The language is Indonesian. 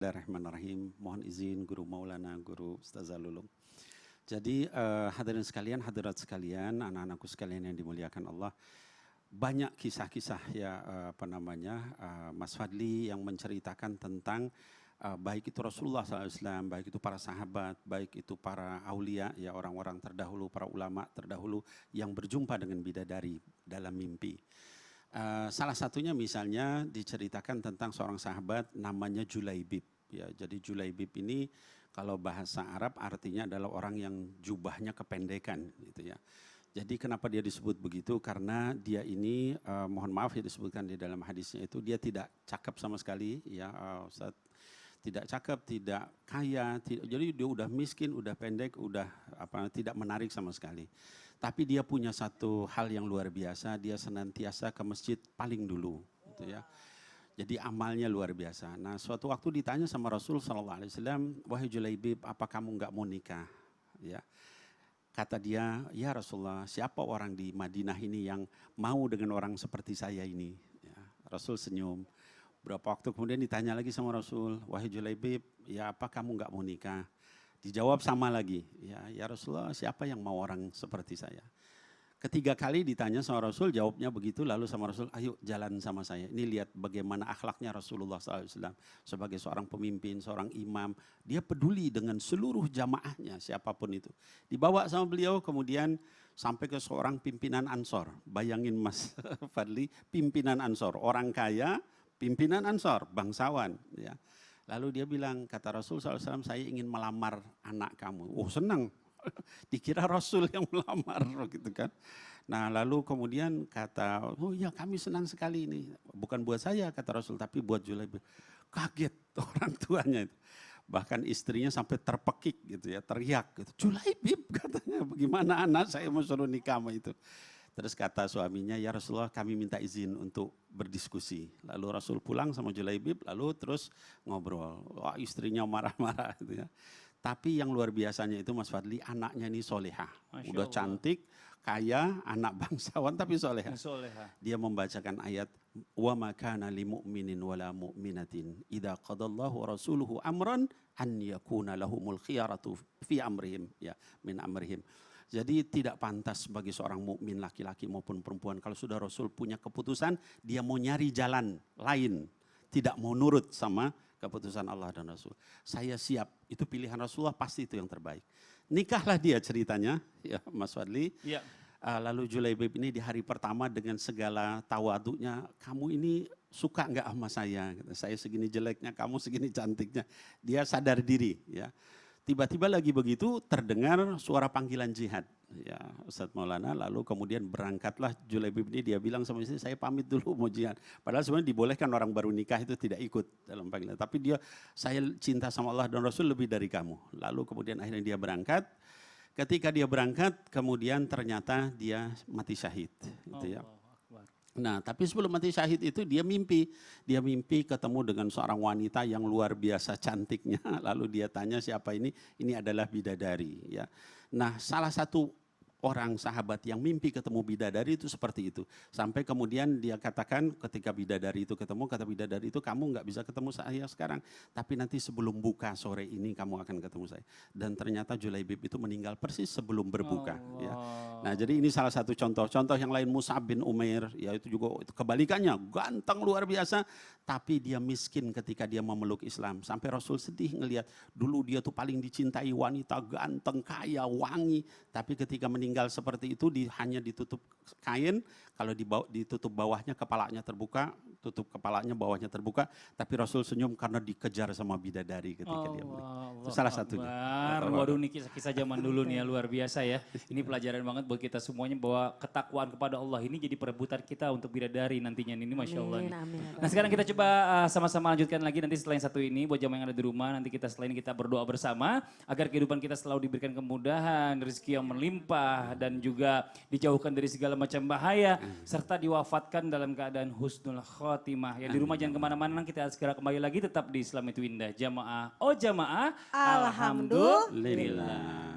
Bismillahirrahmanirrahim. Mohon izin Guru Maulana, Guru Ustazah Lulung. Jadi hadirin sekalian, hadirat sekalian, anak-anakku sekalian yang dimuliakan Allah. Banyak kisah-kisah Mas Fadli yang menceritakan tentang baik itu Rasulullah SAW, baik itu para sahabat, baik itu para aulia, ya orang-orang terdahulu, para ulama terdahulu yang berjumpa dengan bidadari dalam mimpi. Salah satunya misalnya diceritakan tentang seorang sahabat namanya Julaibib. Ya, jadi Julaibib ini kalau bahasa Arab artinya adalah orang yang jubahnya kependekan, gitu ya. Jadi kenapa dia disebut begitu? Karena dia ini, mohon maaf ya disebutkan di dalam hadisnya itu dia tidak cakep sama sekali, ya Ustaz. Tidak cakep, tidak kaya, jadi dia udah miskin, udah pendek, udah tidak menarik sama sekali. Tapi dia punya satu hal yang luar biasa, dia senantiasa ke masjid paling dulu, gitu ya. Jadi amalnya luar biasa. Nah, suatu waktu ditanya sama Rasul SAW, wahai Julaibib, apa kamu nggak mau nikah? Ya, kata dia, ya Rasulullah, siapa orang di Madinah ini yang mau dengan orang seperti saya ini? Ya, Rasul senyum. Berapa waktu kemudian ditanya lagi sama Rasul, wahai Julaibib, ya apa kamu nggak mau nikah? Dijawab sama lagi, ya Rasulullah, siapa yang mau orang seperti saya? Ketiga kali ditanya sama Rasul, jawabnya begitu, lalu sama Rasul, ayo jalan sama saya. Ini lihat bagaimana akhlaknya Rasulullah SAW sebagai seorang pemimpin, seorang imam. Dia peduli dengan seluruh jamaahnya, siapapun itu. Dibawa sama beliau, kemudian sampai ke seorang pimpinan Ansor. Bayangin Mas Fadli, pimpinan Ansor, orang kaya, pimpinan Ansor, bangsawan. Ya. Lalu dia bilang, kata Rasul SAW, saya ingin melamar anak kamu. Oh senang, dikira Rasul yang melamar gitu kan. Nah lalu kemudian kata, oh ya kami senang sekali ini. Bukan buat saya kata Rasul, tapi buat Julaibib. Kaget orang tuanya itu. Bahkan istrinya sampai terpekik gitu ya, teriak gitu. Julaibib katanya, bagaimana anak saya mau suruh nikah sama itu. Terus kata suaminya, ya Rasulullah kami minta izin untuk berdiskusi. Lalu Rasul pulang sama Julaibib, lalu terus ngobrol. Wah istrinya marah-marah gitu ya. Tapi yang luar biasanya itu Mas Fadli, anaknya ini solehah. Udah cantik, kaya, anak bangsawan tapi solehah. Dia membacakan ayat, wa ma kana lil mu'minin wala mu'minatin idza qadallahu wa rasuluhu amran an yakuna lahumul khiyaratu fi amrihim, ya min amrihim. Jadi tidak pantas bagi seorang mukmin laki-laki maupun perempuan kalau sudah Rasul punya keputusan, dia mau nyari jalan lain, tidak mau nurut sama keputusan Allah dan Rasul. Saya siap, itu pilihan Rasulullah pasti itu yang terbaik. Nikahlah dia ceritanya, ya Mas Fadli. Ya. Lalu Julaibib ini di hari pertama dengan segala tawaduknya, kamu ini suka nggak sama saya? Saya segini jeleknya, kamu segini cantiknya. Dia sadar diri, ya. Tiba-tiba lagi begitu terdengar suara panggilan jihad. Ya, Ustadz Maulana, lalu kemudian berangkatlah Julaibib ini, dia bilang sama istri, saya pamit dulu mau jihad. Padahal sebenarnya dibolehkan orang baru nikah itu tidak ikut dalam panggilan. Tapi dia, saya cinta sama Allah dan Rasul lebih dari kamu. Lalu kemudian akhirnya dia berangkat. Ketika dia berangkat, kemudian ternyata dia mati syahid. Gitu ya. Nah, tapi sebelum mati syahid itu dia mimpi ketemu dengan seorang wanita yang luar biasa cantiknya. Lalu dia tanya siapa ini adalah bidadari. Ya. Nah, salah satu orang sahabat yang mimpi ketemu bidadari itu seperti itu. Sampai kemudian dia katakan ketika bidadari itu ketemu, kata bidadari itu kamu nggak bisa ketemu saya sekarang. Tapi nanti sebelum buka sore ini kamu akan ketemu saya. Dan ternyata Julaibib itu meninggal persis sebelum berbuka. Ya. Nah jadi ini salah satu contoh. Contoh yang lain Mus'ab bin Umair, ya itu juga kebalikannya, ganteng luar biasa. Tapi dia miskin ketika dia memeluk Islam. Sampai Rasul sedih ngelihat dulu dia tuh paling dicintai wanita, ganteng, kaya, wangi. Tapi ketika meninggal seperti itu hanya ditutup kain, kalau ditutup bawahnya kepalanya terbuka, tutup kepalanya bawahnya terbuka, tapi Rasul senyum karena dikejar sama bidadari ketika dia meninggal. Itu salah satunya. Waduh ini kisah-kisah zaman dulu nih ya, luar biasa ya. Ini pelajaran banget buat kita semuanya bahwa ketakwaan kepada Allah ini jadi perebutan kita untuk bidadari nantinya ini, Masya Allah. Amin. Nah sekarang kita coba sama-sama lanjutkan lagi nanti setelah yang satu ini, buat jamaah yang ada di rumah, nanti kita setelah ini kita berdoa bersama agar kehidupan kita selalu diberikan kemudahan, rezeki yang melimpah dan juga dijauhkan dari segala macam bahaya serta diwafatkan dalam keadaan husnul khotimah. Ya di rumah jangan kemana-mana, kita segera kembali lagi tetap di Islam itu Indah. Jamaah, oh jamaah, alhamdulillah.